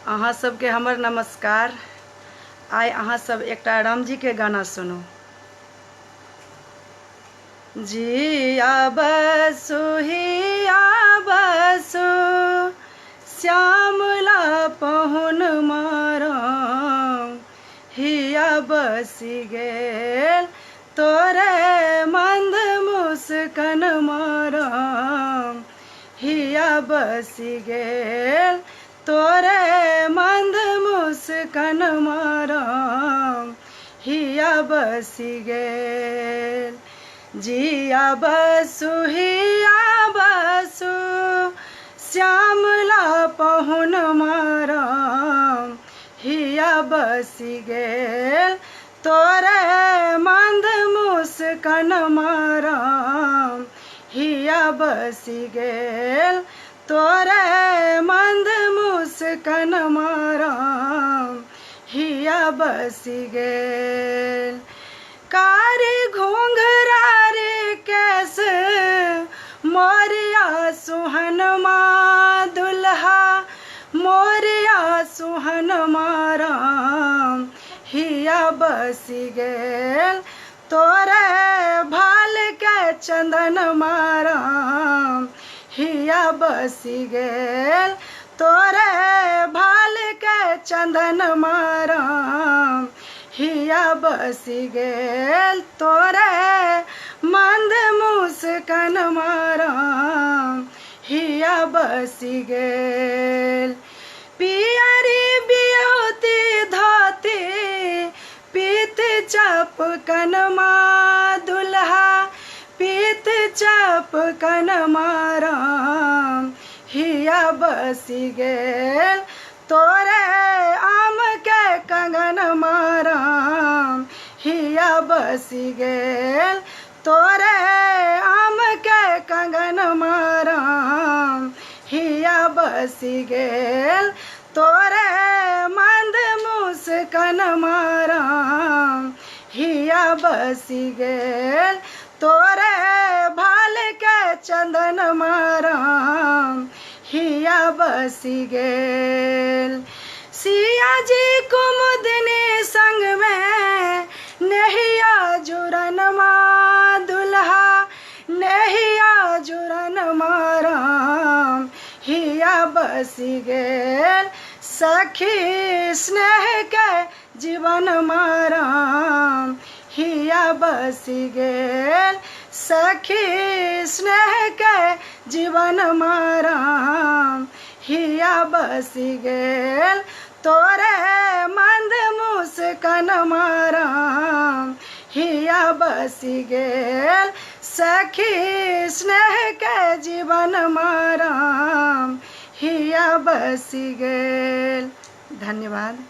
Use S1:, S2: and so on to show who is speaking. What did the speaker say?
S1: अहाँ सबके हमर नमस्कार। आइ अहाँ सब एकटा रामजी के गाना सुनू। जिया बसु हिया बसु श्यामला पहुन माराम, हिया बसी गेल तोरे मंद मुस्कन माराम, हिया बसी गेल तोरे मंद मुस्कन माराम, हिया बसी गेल। जिया बसु हिया बसु श्यामला पहुन माराम, हिया बसी गेल तोरे मंद मुस्कन माराम, हिया बसी गेल तोरे मंद मुस्कन माराम, हिया बसी गेल। कारी घुंघरा रे कैस मोरिया सुहन मा दुल्हा, मोरिया सुहन माराम, हिया बसी गेल तोरे भाल के चंदन माराम, हिया बसी गेल तोरे भाल के चंदन माराम, हिया बसी गेल तोरे मंद मुस्कन माराम, हिया बसी गेल। पियरी बियौती धोती पीत चपकन मा दुल्हा, पीत चपकन माराम, हिया बसी गेल तोरे आम के कंगन माराम, हिया बसी गेल तोरे आम के कंगन माराम, हिया बसी गेल तोरे मंद मुस्कन माराम, हिया बसी गेल तोरे भाल के चंदन माराम, हिया बसी गेल। सिया जी कुमुदनी संग में नहिया जुरन मा दुल्हा, नहिया जुरन माराम, हिया बसी गेल सखी स्नेह के जीवन माराम, हिया बसी गेल सखी स्नेह के जीवन माराम, हिया बसी गेल तोरे मंद मुस्कन माराम, हिया बसी गेल सखी स्नेह के जीवन माराम, हिया बसी गेल। धन्यवाद।